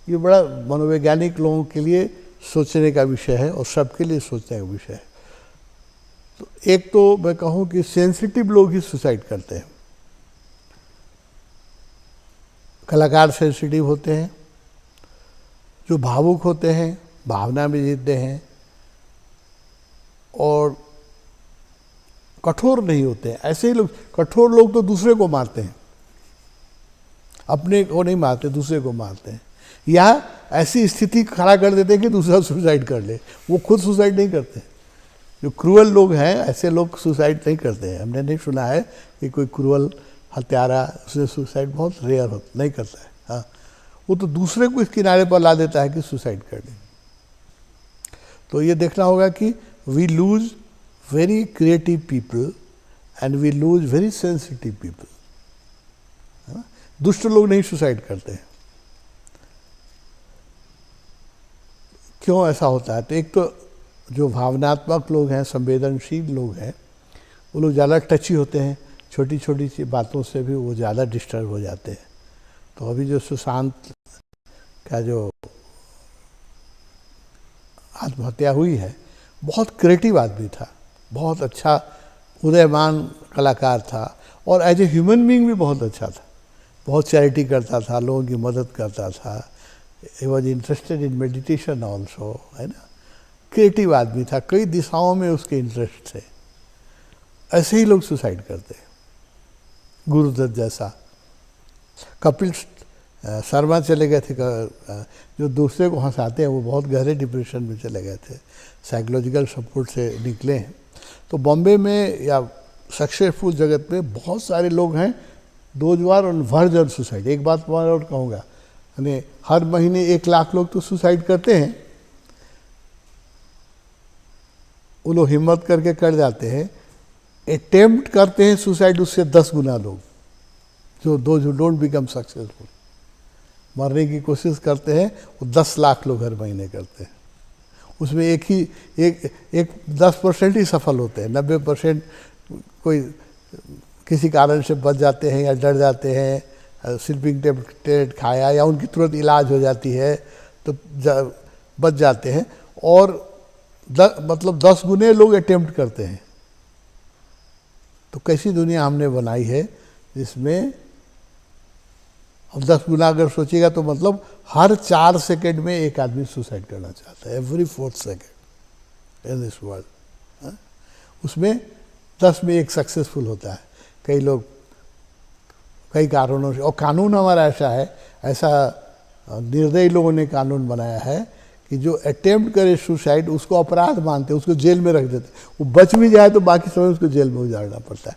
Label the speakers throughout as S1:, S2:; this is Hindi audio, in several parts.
S1: ये बड़ा मनोवैज्ञानिक लोगों के लिए सोचने का विषय है और सबके लिए सोचने का विषय है। तो एक तो मैं कहूँ कि सेंसिटिव लोग ही सुसाइड करते हैं। कलाकार सेंसिटिव होते हैं, जो भावुक होते हैं, भावना में जीते हैं और कठोर नहीं होते हैं। ऐसे ही लोग, कठोर लोग तो दूसरे को मारते हैं, अपने को नहीं मारते, दूसरे को मारते हैं, या ऐसी स्थिति खड़ा कर देते हैं कि दूसरा सुसाइड कर ले। वो खुद सुसाइड नहीं करते। जो क्रूअल लोग हैं ऐसे लोग सुसाइड नहीं करते हैं। हमने नहीं सुना है कि कोई क्रूअल हत्यारा उसने सुसाइड, बहुत रेयर होता, नहीं करता है। हाँ, वो तो दूसरे को इस किनारे पर ला देता है कि सुसाइड कर ले। तो ये देखना होगा कि we lose very creative people and we lose very sensitive people. दुष्ट लोग नहीं सुसाइड करते हैं। क्यों ऐसा होता है? तो एक तो जो भावनात्मक लोग हैं, संवेदनशील लोग हैं, वो लोग ज़्यादा टची होते हैं। छोटी छोटी सी बातों से भी वो ज़्यादा डिस्टर्ब हो जाते हैं। तो अभी जो सुशांत का जो आत्महत्या हुई है, बहुत क्रिएटिव आदमी था, बहुत अच्छा उदयमान कलाकार था और एज ए ह्यूमन बीइंग भी बहुत अच्छा था। बहुत चैरिटी करता था, लोगों की मदद करता था। He was interested in meditation also, है ना। क्रिएटिव आदमी था, कई दिशाओं में उसके इंटरेस्ट थे। ऐसे ही लोग सुसाइड करते हैं। गुरुदत्त जैसा, कपिल शर्मा चले गए थे, जो दूसरे को हंसाते हैं, वो बहुत गहरे डिप्रेशन में चले गए थे, साइकोलॉजिकल सपोर्ट से निकले हैं। तो बॉम्बे में या सक्सेसफुल जगत में बहुत सारे लोग हैं those are on verge on suicide. एक बात मैं और कहूँगा, यानी हर महीने 1 लाख लोग तो सुसाइड करते हैं। वो लोग हिम्मत करके कर जाते हैं। अटेम्प्ट करते हैं सुसाइड उससे 10 गुना लोग, जो डोंट बिकम सक्सेसफुल। मरने की कोशिश करते हैं वो 10 लाख लोग हर महीने करते हैं। उसमें एक 10% ही सफल होते हैं। 90% कोई किसी कारण से बच जाते हैं या डर जाते हैं, स्लीपिंग टेबलेट खाया या उनकी तुरंत इलाज हो जाती है तो बच जाते हैं। और मतलब 10 गुने लोग अटेम्प्ट करते हैं। तो कैसी दुनिया हमने बनाई है जिसमें अब 10 गुना अगर सोचिएगा तो मतलब हर 4 सेकेंड में एक आदमी सुसाइड करना चाहता है, every 4th second in this world. उसमें 10 में एक सक्सेसफुल होता है। कई लोग कई कारणों से, और कानून हमारा ऐसा है, ऐसा निर्दयी लोगों ने कानून बनाया है कि जो अटेम्प्ट करे सुसाइड उसको अपराध मानते, उसको जेल में रख देते। वो बच भी जाए तो बाकी समय उसको जेल में उजाड़ना पड़ता है।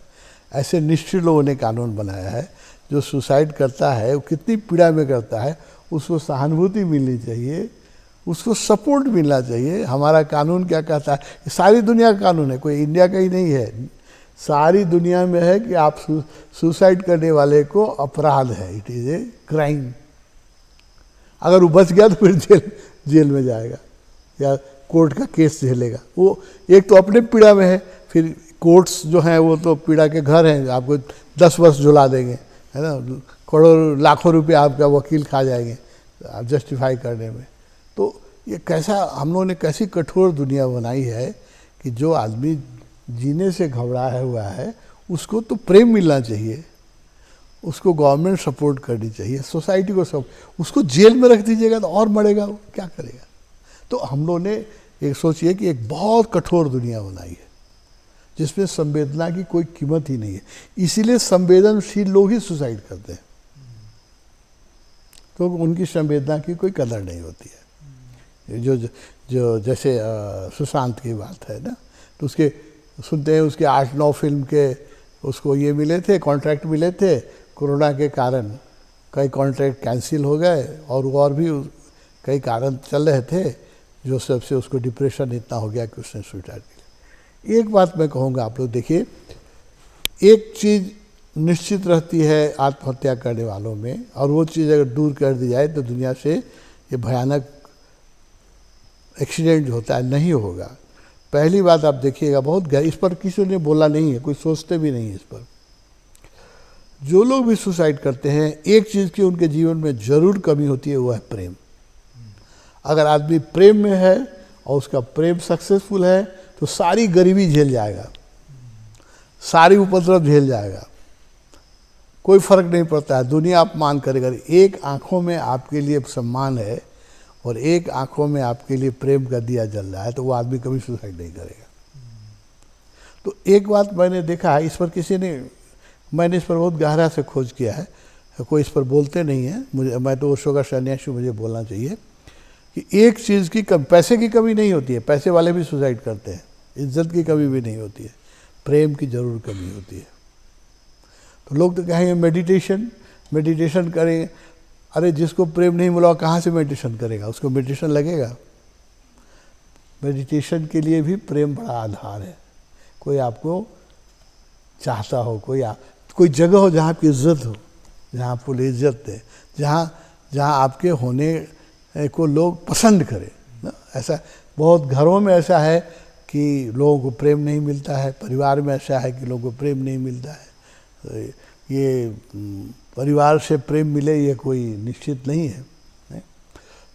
S1: ऐसे निष्ठुर लोगों ने कानून बनाया है। जो सुसाइड करता है वो कितनी पीड़ा में करता है, उसको सहानुभूति मिलनी चाहिए, उसको सपोर्ट मिलना चाहिए। हमारा कानून क्या कहता है? सारी दुनिया का कानून है, कोई इंडिया का ही नहीं है। सारी दुनिया में है कि आप सुसाइड करने वाले को अपराध है, इट इज़ ए क्राइम। अगर वो बच गया तो फिर जेल में जाएगा या कोर्ट का केस झेलेगा। वो एक तो अपने पीड़ा में है, फिर कोर्ट्स जो हैं वो तो पीड़ा के घर हैं, आपको 10 वर्ष झुला देंगे, है ना। करोड़ लाखों रुपए आपका वकील खा जाएंगे आप जस्टिफाई करने में। तो ये कैसा, हम लोगों ने कैसी कठोर दुनिया बनाई है कि जो आदमी जीने से घबराया हुआ है उसको तो प्रेम मिलना चाहिए, उसको गवर्नमेंट सपोर्ट करनी चाहिए, सोसाइटी को सब। उसको जेल में रख दीजिएगा तो और मरेगा, वो क्या करेगा? तो हम लोगों ने एक सोचिए कि एक बहुत कठोर दुनिया बनाई है जिसमें संवेदना की कोई कीमत ही नहीं है। इसीलिए संवेदनशील लोग ही सुसाइड करते हैं, तो उनकी संवेदना की कोई कदर नहीं होती है। जो जैसे सुशांत की बात है ना, तो उसके सुनते हैं उसके 8-9 फिल्म के उसको ये मिले थे, कॉन्ट्रैक्ट मिले थे। कोरोना के कारण कई कॉन्ट्रैक्ट कैंसिल हो गए और भी कई कारण चल रहे थे, जो सबसे उसको डिप्रेशन इतना हो गया कि उसने सुसाइड किया। एक बात मैं कहूँगा, आप लोग देखिए, एक चीज़ निश्चित रहती है आत्महत्या करने वालों में, और वो चीज़ अगर दूर कर दी जाए तो दुनिया से ये भयानक एक्सीडेंट जो होता है नहीं होगा। पहली बात आप देखिएगा, बहुत इस पर किसी ने बोला नहीं है, कोई सोचते भी नहीं है इस पर। जो लोग भी सुसाइड करते हैं, एक चीज़ की उनके जीवन में ज़रूर कमी होती है, वो है प्रेम। अगर आदमी प्रेम में है और उसका प्रेम सक्सेसफुल है तो सारी गरीबी झेल जाएगा, सारी उपद्रव झेल जाएगा, कोई फर्क नहीं पड़ता है, दुनिया अपमान करेगा। एक आंखों में आपके लिए सम्मान है और एक आंखों में आपके लिए प्रेम का दिया जल रहा है तो वो आदमी कभी सुसाइड नहीं करेगा। तो एक बात मैंने देखा है, इस पर मैंने इस पर बहुत गहरा से खोज किया है, कोई इस पर बोलते नहीं है, मुझे, मैं तो ओशो का सन्यासी, मुझे बोलना चाहिए कि एक चीज़ की पैसे की कमी नहीं होती है, पैसे वाले भी सुसाइड करते हैं, इज्जत की कमी भी नहीं होती है, प्रेम की जरूर कमी होती है। तो लोग तो कहेंगे मेडिटेशन करें, अरे जिसको प्रेम नहीं मिला कहाँ से मेडिटेशन करेगा, उसको मेडिटेशन लगेगा? मेडिटेशन के लिए भी प्रेम बड़ा आधार है। कोई आपको चाहता हो, कोई जगह हो जहाँ आपकी इज्जत हो, जहाँ आपको इज्जत दे, जहाँ आपके होने को लोग पसंद करें ना। ऐसा बहुत घरों में ऐसा है कि लोगों को प्रेम नहीं मिलता है, परिवार में ऐसा है कि लोगों को प्रेम नहीं मिलता है। ये परिवार से प्रेम मिले ये कोई निश्चित नहीं है।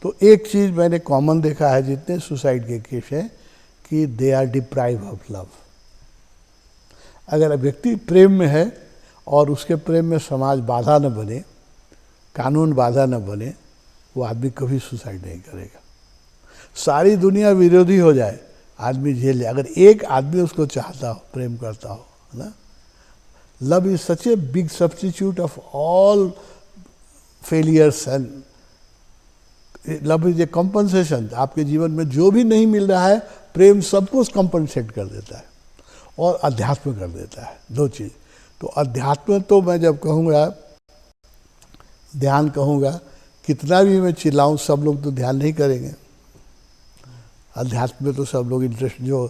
S1: तो एक चीज़ मैंने कॉमन देखा है जितने सुसाइड के केस हैं कि they are deprive of love. अगर व्यक्ति प्रेम में है और उसके प्रेम में समाज बाधा न बने, कानून बाधा न बने, वो आदमी कभी सुसाइड नहीं करेगा। सारी दुनिया विरोधी हो जाए, आदमी झेल जाए, अगर एक आदमी उसको चाहता हो, प्रेम करता हो, है ना। Love is such a big substitute of all failures and love is a compensation. आपके जीवन में जो भी नहीं मिल रहा है, प्रेम सब कुछ कॉम्पनसेट कर देता है और अध्यात्म कर देता है, दो चीज़। तो अध्यात्म तो मैं जब कहूँगा, ध्यान कहूँगा, कितना भी मैं चिल्लाऊँ सब लोग तो ध्यान नहीं करेंगे। अध्यात्म में तो सब लोग इंटरेस्ट, जो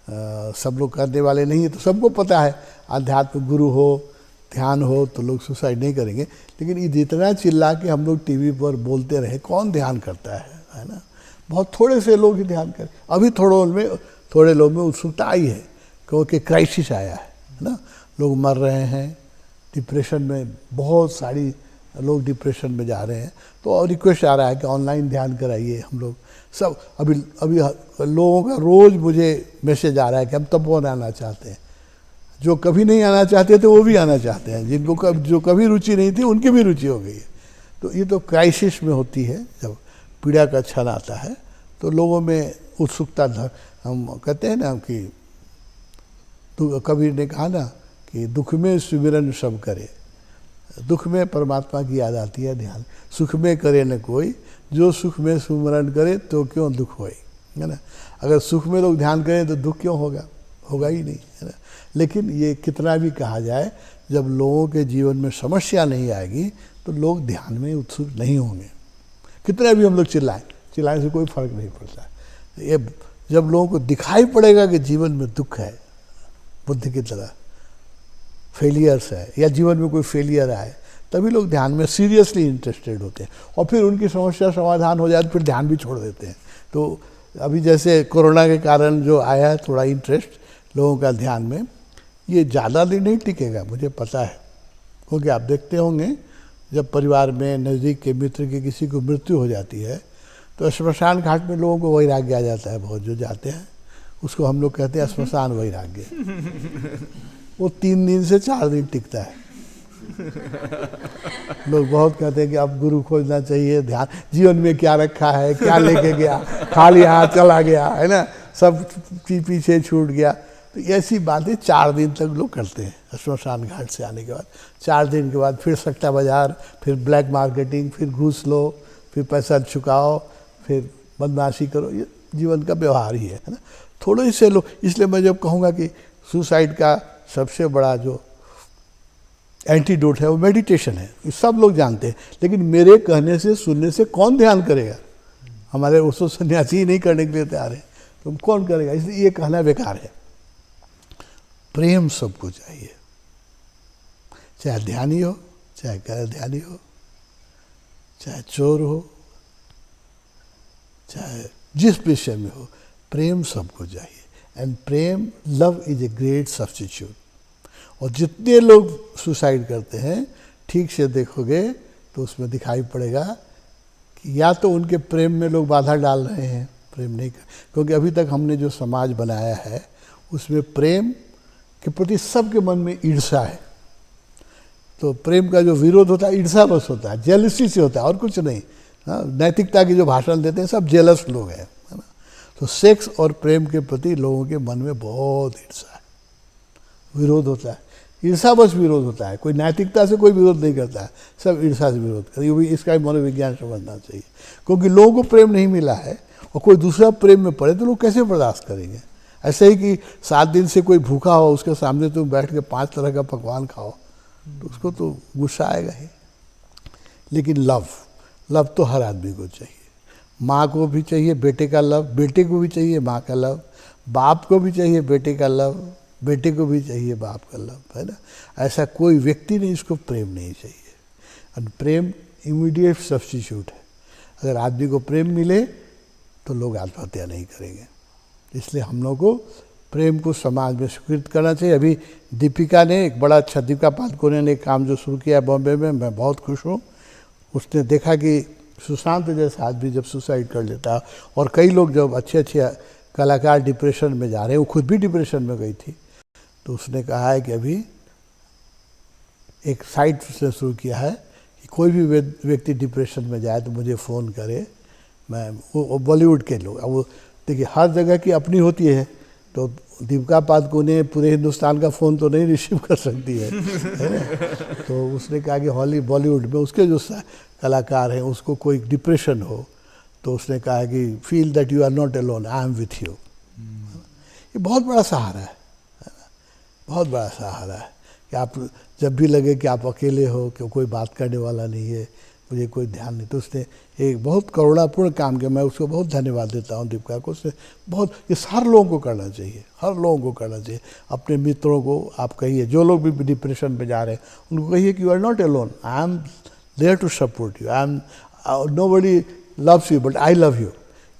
S1: सब लोग करने वाले नहीं है, तो सबको पता है अध्यात्म गुरु हो, ध्यान हो तो लोग सुसाइड नहीं करेंगे। लेकिन ये जितना चिल्ला के हम लोग टीवी पर बोलते रहे, कौन ध्यान करता है ना। बहुत थोड़े से लोग ही ध्यान करें। अभी थोड़े लोग में उत्सुकता आई है क्योंकि क्राइसिस आया है ना, लोग मर रहे हैं, डिप्रेशन में बहुत सारी लोग डिप्रेशन में जा रहे हैं। तो रिक्वेस्ट आ रहा है कि ऑनलाइन ध्यान कराइए। हम लोग सब अभी लोगों का रोज़ मुझे मैसेज आ रहा है कि हम तपोवन आना चाहते हैं। जो कभी नहीं आना चाहते थे वो भी आना चाहते हैं, जिनको जो कभी रुचि नहीं थी उनकी भी रुचि हो गई है। तो ये तो क्राइसिस में होती है, जब पीड़ा का क्षण आता है तो लोगों में उत्सुकता, हम कहते हैं ना कि कबीर ने कहा ना कि दुख में सुमिरन सब करे। दुख में परमात्मा की याद आती है, ध्यान। सुख में करे न कोई, जो सुख में सुमिरन करे तो क्यों दुख होए, है ना। अगर सुख में लोग ध्यान करें तो दुख क्यों होगा, होगा ही नहीं, है ना। लेकिन ये कितना भी कहा जाए, जब लोगों के जीवन में समस्या नहीं आएगी तो लोग ध्यान में उत्सुक नहीं होंगे। कितना भी हम लोग चिल्लाएं से कोई फर्क नहीं पड़ता। ये जब लोगों को दिखाई पड़ेगा कि जीवन में दुख है, बुद्ध की तरह फेलियर्स है, या जीवन में कोई फेलियर आए, तभी लोग ध्यान में सीरियसली इंटरेस्टेड होते हैं। और फिर उनकी समस्या समाधान हो जाए तो फिर ध्यान भी छोड़ देते हैं। तो अभी जैसे कोरोना के कारण जो आया है थोड़ा इंटरेस्ट लोगों का ध्यान में, ये ज़्यादा दिन नहीं टिकेगा, मुझे पता है। क्योंकि आप देखते होंगे जब परिवार में नज़दीक के मित्र की किसी को मृत्यु हो जाती है तो श्मशान घाट में लोगों को वैराग्य आ जाता है। बहुत जो जाते हैं उसको हम लोग कहते हैं श्मशान वैराग्य। वो 3 दिन से 4 दिन टिकता है। लोग बहुत कहते हैं कि अब गुरु खोजना चाहिए, ध्यान जीवन में क्या रखा है, क्या लेके गया, खाली हाथ चला गया, है ना, सब पीछे छूट गया। तो ऐसी बातें 4 दिन तक लोग करते हैं। श्मशान घाट से आने के बाद 4 दिन के बाद फिर सट्टा बाजार, फिर ब्लैक मार्केटिंग, फिर घूस लो, फिर पैसा चुकाओ, फिर बदमाशी करो। ये जीवन का व्यवहार ही है ना। थोड़े से लोग, इसलिए मैं जब कहूँगा कि सुसाइड का सबसे बड़ा जो एंटीडोट है वो मेडिटेशन है, ये सब लोग जानते हैं। लेकिन मेरे कहने से, सुनने से कौन ध्यान करेगा? हमारे उसको सन्यासी ही नहीं करने के लिए तैयार है, तो कौन करेगा? इसलिए ये कहना बेकार है। प्रेम सबको चाहिए, चाहे ध्यानी हो, चाहे गैर ध्यानी हो, चाहे चोर हो, चाहे जिस विषय में हो, प्रेम सबको चाहिए। And Prem, love is a great substitute. और जितने लोग सुसाइड करते हैं, ठीक से देखोगे तो उसमें दिखाई पड़ेगा कि या तो उनके प्रेम में लोग बाधा डाल रहे हैं, प्रेम नहीं कर, क्योंकि अभी तक हमने जो समाज बनाया है उसमें प्रेम के प्रति सबके मन में ईर्ष्या है। तो प्रेम का जो विरोध होता है ईर्ष्या बस होता है, जेलसी से होता है और कुछ नहीं। हाँ, नैतिकता की जो भाषण देते हैं सब जेलस लोग हैं, है ना। तो सेक्स और प्रेम के प्रति लोगों के मन में बहुत ईर्ष्या है, विरोध होता है, ईर्ष्या बस विरोध होता है। कोई नैतिकता से कोई विरोध नहीं करता है, सब ईर्ष्या से विरोध करते हैं। इसका मनोविज्ञान समझना चाहिए, क्योंकि लोगों को प्रेम नहीं मिला है और कोई दूसरा प्रेम में पड़े तो लोग कैसे बर्दाश्त करेंगे। ऐसे ही कि 7 दिन से कोई भूखा हो, उसके सामने तुम बैठ के 5 तरह का पकवान खाओ तो उसको तो गुस्सा आएगा ही। लेकिन लव तो हर आदमी को चाहिए। माँ को भी चाहिए बेटे का लव, बेटे को भी चाहिए माँ का लव, बाप को भी चाहिए बेटे का लव, बेटे को भी चाहिए बाप का लव, है ना। ऐसा कोई व्यक्ति नहीं जिसको प्रेम नहीं चाहिए। और प्रेम इमीडिएट सब्स्टिट्यूट है। अगर आदमी को प्रेम मिले तो लोग आत्महत्या नहीं करेंगे। इसलिए हम लोग को प्रेम को समाज में स्वीकृत करना चाहिए। अभी दीपिका ने एक बड़ा अच्छा, दीपिका पादुकोणे ने एक काम जो शुरू किया बॉम्बे में, मैं बहुत खुश हूँ। उसने देखा कि सुशांत जैसा आदमी जब सुसाइड कर लेता है और कई लोग जब अच्छे अच्छे कलाकार डिप्रेशन में जा रहे हैं, वो खुद भी डिप्रेशन में गई थी, तो उसने कहा है कि अभी एक साइट उसने शुरू किया है कि कोई भी व्यक्ति डिप्रेशन में जाए तो मुझे फ़ोन करे। मैं वो बॉलीवुड के लोग, अब वो देखिए हर जगह की अपनी होती है, तो दीपिका पादुकोणे पूरे हिंदुस्तान का फ़ोन तो नहीं रिसीव कर सकती है ना। तो उसने कहा कि बॉलीवुड में उसके जो कलाकार हैं उसको कोई डिप्रेशन हो तो उसने कहा कि feel that you are not alone, I am with you. ये बहुत बड़ा सहारा है, बहुत बड़ा सहारा है कि आप जब भी लगे कि आप अकेले हो, कि कोई बात करने वाला नहीं है, मुझे कोई ध्यान नहीं, तो उसने एक बहुत करुणापूर्ण काम किया। मैं उसको बहुत धन्यवाद देता हूँ दीपिका को। उसने बहुत, ये हर लोगों को करना चाहिए, हर लोगों को करना चाहिए। अपने मित्रों को आप कहिए, जो लोग भी डिप्रेशन में जा रहे हैं उनको कहिए कि you are not alone, I am there to support you, I am, nobody loves you but I love you.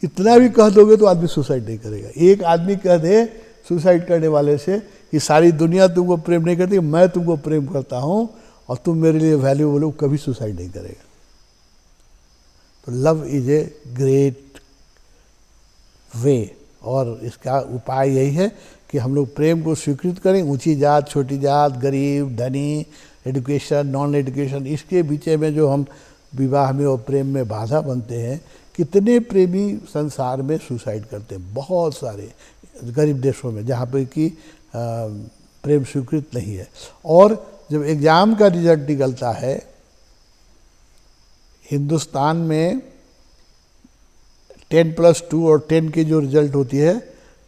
S1: इतना भी कह दोगे तो आदमी सुसाइड नहीं करेगा। एक आदमी कह दे सुसाइड करने वाले से कि सारी दुनिया तुमको प्रेम नहीं करती, मैं तुमको प्रेम करता हूँ और तुम मेरे लिए वैल्यूबल हो, कभी सुसाइड नहीं करेगा। तो love is a great way, और इसका उपाय यही है कि हम लोग प्रेम को स्वीकृत करें। ऊंची जात, छोटी जात, गरीब, धनी, एजुकेशन, नॉन एजुकेशन, इसके बीच में जो हम विवाह में और प्रेम में बाधा बनते हैं। कितने प्रेमी संसार में सुसाइड करते हैं, बहुत सारे गरीब देशों में जहाँ पर कि प्रेम स्वीकृत नहीं है। और जब एग्ज़ाम का रिजल्ट निकलता है हिंदुस्तान में 10+2 और 10 की जो रिजल्ट होती है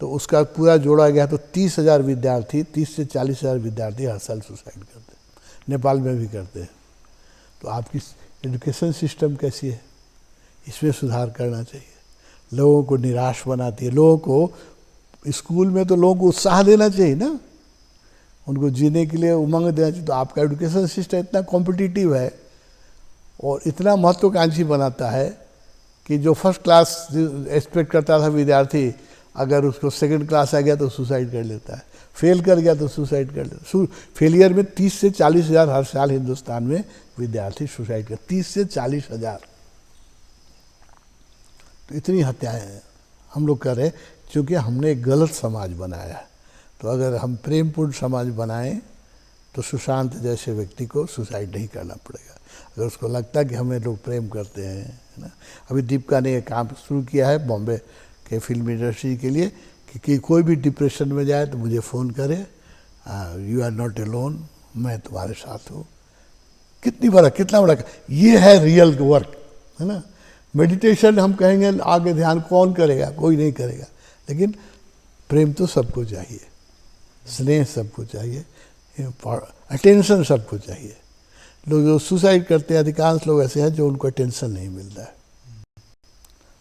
S1: तो उसका पूरा जोड़ा गया तो 30,000 विद्यार्थी, 30 से 40,000 विद्यार्थी हर साल सुसाइड करते हैं। नेपाल में भी करते हैं। तो आपकी एजुकेशन सिस्टम कैसी है, इसमें सुधार करना चाहिए। लोगों को निराश बनाती है। लोगों को स्कूल में तो लोगों को उत्साह देना चाहिए ना, उनको जीने के लिए उमंग देना चाहिए। तो आपका एजुकेशन सिस्टम इतना कॉम्पिटिटिव है और इतना महत्वाकांक्षी बनाता है कि जो फर्स्ट क्लास एक्सपेक्ट करता था विद्यार्थी, अगर उसको सेकंड क्लास आ गया तो सुसाइड कर लेता है, फेल कर गया तो सुसाइड कर लेता है। फेलियर में 30 से 40,000 हर साल हिंदुस्तान में विद्यार्थी सुसाइड कर, 30 से 40,000। तो इतनी हत्याएं हम लोग कर रहे हैं क्योंकि हमने एक गलत समाज बनाया है। तो अगर हम प्रेमपूर्ण समाज बनाएं तो सुशांत जैसे व्यक्ति को सुसाइड नहीं करना पड़ेगा। अगर उसको लगता है कि हमें लोग प्रेम करते हैं, है ना। अभी दीपिका ने एक काम शुरू किया है बॉम्बे के फिल्म इंडस्ट्री के लिए कि कोई भी डिप्रेशन में जाए तो मुझे फ़ोन करे, यू आर नॉट अलोन, मैं तुम्हारे साथ हूँ। कितना बड़ा ये है रियल वर्क, है ना। मेडिटेशन हम कहेंगे आगे ध्यान कौन करेगा, कोई नहीं करेगा, लेकिन प्रेम तो सबको चाहिए, स्नेह सबको चाहिए, अटेंशन सबको चाहिए। लोग जो सुसाइड करते हैं अधिकांश लोग ऐसे हैं जो उनको अटेंशन नहीं मिलता है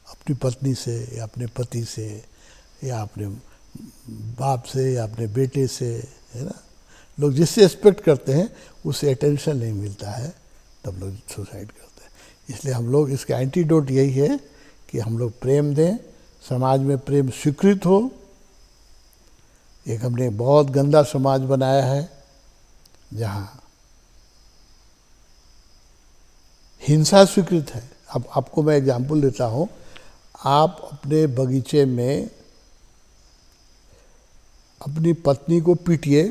S1: अपनी पत्नी से या अपने पति से या अपने बाप से या अपने बेटे से, है ना। लोग जिससे एक्सपेक्ट करते हैं उससे अटेंशन नहीं मिलता है, तब लोग सुसाइड करते हैं। इसलिए हम लोग, इसका एंटीडोट यही है कि हम लोग प्रेम दें, समाज में प्रेम स्वीकृत हो। एक हमने बहुत गंदा समाज बनाया है जहाँ हिंसा स्वीकृत है, अब आपको मैं एग्जांपल देता हूँ। आप अपने बगीचे में अपनी पत्नी को पीटिए,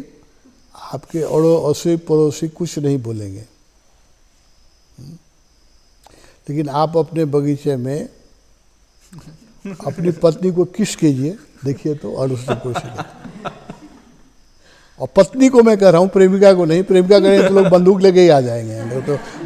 S1: आपके अड़ोसी पड़ोसी कुछ नहीं बोलेंगे, लेकिन आप अपने बगीचे में अपनी पत्नी को किस कीजिए, देखिए तो अड़ोसी पड़ोसी। और पत्नी को मैं कह रहा हूँ, प्रेमिका को नहीं। प्रेमिका करें तो लोग बंदूक लेके ही आ जाएंगे,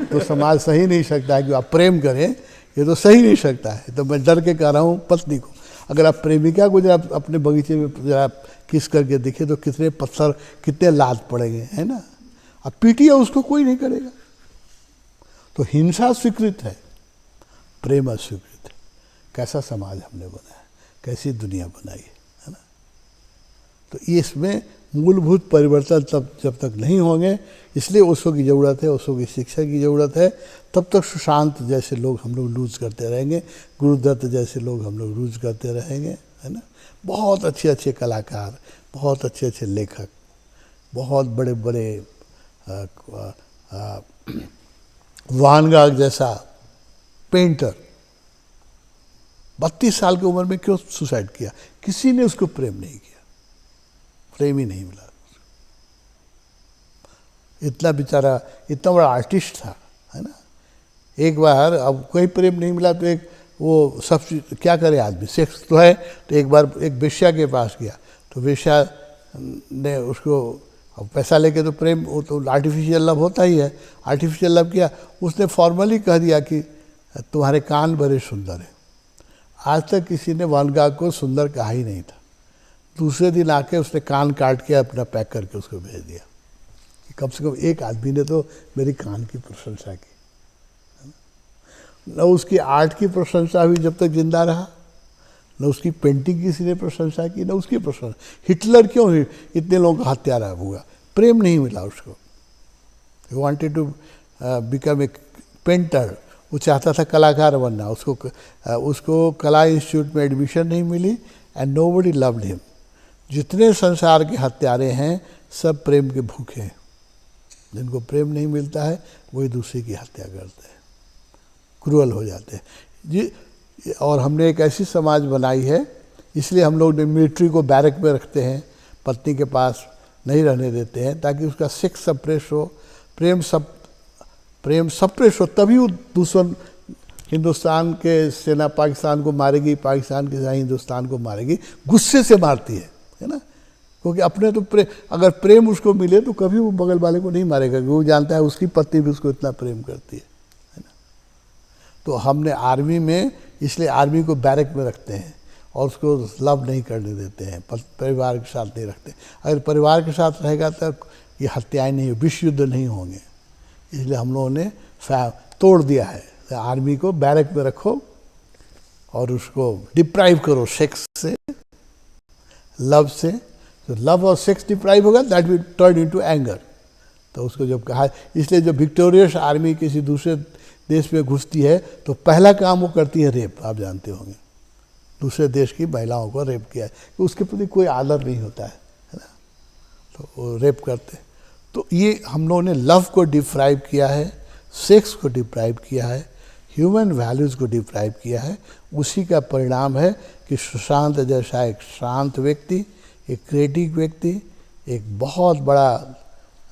S1: तो समाज सही नहीं सकता है कि आप प्रेम करें, ये तो सही नहीं सकता है। तो मैं डर के कह रहा हूँ पत्नी को। अगर आप प्रेमिका को जरा अपने बगीचे में जरा किस करके देखिए तो कितने पत्थर, कितने लात पड़ेंगे, है ना। अब पीटिए उसको, कोई नहीं करेगा। तो हिंसा स्वीकृत है, प्रेम अस्वीकृत है। कैसा समाज हमने बनाया, कैसी दुनिया बनाई है ना। तो इसमें मूलभूत परिवर्तन तब जब तक नहीं होंगे, इसलिए ओशो की ज़रूरत है, ओशो की शिक्षा की ज़रूरत है। तब तक सुशांत जैसे लोग हम लोग लूज करते रहेंगे, गुरुदत्त जैसे लोग हम लोग लूज करते रहेंगे, है ना। बहुत अच्छे अच्छे कलाकार, बहुत अच्छे अच्छे लेखक, बहुत बड़े बड़े वान गाग जैसा पेंटर 32 साल की उम्र में क्यों सुसाइड किया? किसी ने उसको प्रेम नहीं किया, प्रेम ही नहीं मिला। इतना बेचारा, इतना बड़ा आर्टिस्ट था, है ना। एक बार, अब कोई प्रेम नहीं मिला तो एक वो सब क्या करे आदमी, सेक्स तो है। तो एक बार एक वेश्या के पास गया, तो वेश्या ने उसको, अब पैसा लेके तो प्रेम, वो तो आर्टिफिशियल लव होता ही है। आर्टिफिशियल लव किया, उसने फॉर्मली कह दिया कि तुम्हारे कान बड़े सुंदर हैं। आज तक किसी ने वान गाग को सुंदर कहा ही नहीं था। दूसरे दिन आके उसने कान काट के अपना पैक करके उसको भेज दिया कि कम से कम एक आदमी ने तो मेरी कान की प्रशंसा की। न उसकी आर्ट की प्रशंसा हुई जब तक जिंदा रहा, न उसकी पेंटिंग किसी ने प्रशंसा की, न उसकी प्रशंसा। हिटलर क्यों हुई? इतने लोगों का हत्यारा हुआ, प्रेम नहीं मिला उसको। He wanted to become a painter, वो चाहता था कलाकार बनना। उसको कला इंस्टीट्यूट में एडमिशन नहीं मिली, एंड नोबडी लव्ड हिम। जितने संसार के हत्यारे हैं सब प्रेम के भूखे हैं। जिनको प्रेम नहीं मिलता है वही दूसरे की हत्या करते हैं, क्रूअल हो जाते हैं जी। और हमने एक ऐसी समाज बनाई है, इसलिए हम लोग मिलिट्री को बैरक में रखते हैं, पत्नी के पास नहीं रहने देते हैं, ताकि उसका सेक्स सप्रेस हो, प्रेम सप्रेस हो। तभी वो दुश्मन हिंदुस्तान के सेना पाकिस्तान को मारेगी, पाकिस्तान की सेना हिंदुस्तान को मारेगी। गुस्से से मारती है ना। क्योंकि अपने तो अगर प्रेम उसको मिले तो कभी वो बगल वाले को नहीं मारेगा, क्योंकि वो जानता है उसकी पत्नी भी उसको इतना प्रेम करती है ना। तो हमने आर्मी में, इसलिए आर्मी को बैरक में रखते हैं और उसको लव नहीं करने देते हैं, परिवार के साथ नहीं रखते। अगर परिवार के साथ रहेगा तो ये हत्याएं नहीं, विश्व युद्ध नहीं होंगे। इसलिए हम लोगों ने तोड़ दिया है। आर्मी को बैरक में रखो और उसको डिप्राइव करो सेक्स से, लव से। तो लव और सेक्स डिप्राइव होगा, that will turn into anger. तो उसको जब कहा, इसलिए जब विक्टोरियस आर्मी किसी दूसरे देश में घुसती है तो पहला काम वो करती है रेप। आप जानते होंगे, दूसरे देश की महिलाओं को रेप किया है, तो उसके प्रति कोई आदर नहीं होता है ना, तो वो रेप करते हैं। तो ये हम लोगों ने लव को डिप्राइव किया है, सेक्स को डिप्राइव किया है, ह्यूमन वैल्यूज़ को डिप्राइव किया है। उसी का परिणाम है कि सुशांत जैसा एक शांत व्यक्ति, एक क्रिएटिव व्यक्ति, एक बहुत बड़ा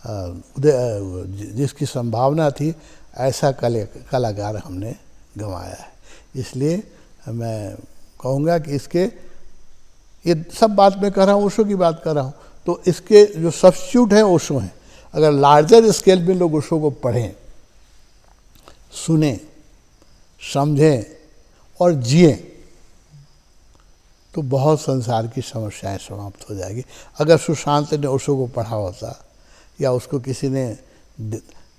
S1: जिसकी संभावना थी, ऐसा कलाकार हमने गंवाया है। इसलिए मैं कहूँगा कि इसके, ये सब बात मैं कर रहा हूँ, ओशो की बात कर रहा हूँ, तो इसके जो सब्स्टिट्यूट हैं ओशो हैं। अगर लार्जर स्केल में लोग ओशो को पढ़ें, सुने, समझें और जिएं तो बहुत संसार की समस्याएं समाप्त हो जाएगी। अगर सुशांत ने ओशो को पढ़ा होता या उसको किसी ने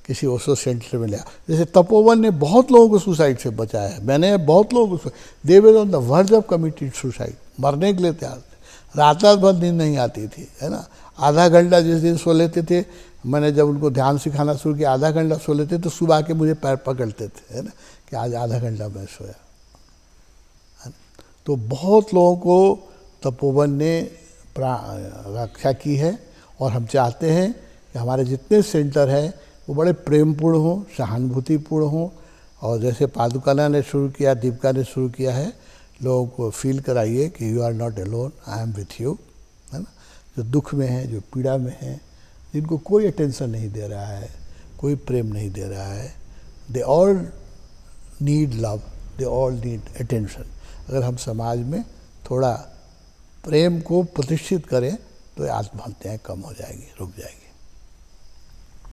S1: किसी ओशो सेंटर में लिया, जैसे तपोवन ने बहुत लोगों को सुसाइड से बचाया है। मैंने बहुत लोगों को, they were on the verge of committed suicide, मरने के लिए तैयार थे, रात रात भर नींद नहीं आती थी, है ना। आधा घंटा जिस दिन सो लेते थे, मैंने जब उनको ध्यान सिखाना शुरू किया, आधा घंटा सो लेते तो सुबह के मुझे पैर पकड़ते थे, है ना, कि आज आधा घंटा मैं सोया, है ना। तो बहुत लोगों को तपोवन ने रक्षा की है, और हम चाहते हैं कि हमारे जितने सेंटर हैं वो बड़े प्रेमपूर्ण हों, सहानुभूतिपूर्ण हों, और जैसे पादुकाना ने शुरू किया, दीपिका ने शुरू किया है, लोगों को फील कराइए कि you are not alone, I am with you, है ना। जो दुख में है, जो पीड़ा में है, जिनको कोई अटेंशन नहीं दे रहा है, कोई प्रेम नहीं दे रहा है, they all need love, they all need attention. अगर हम समाज में थोड़ा प्रेम को प्रतिष्ठित करें तो आत्महत्याएँ कम हो जाएगी, रुक जाएगी।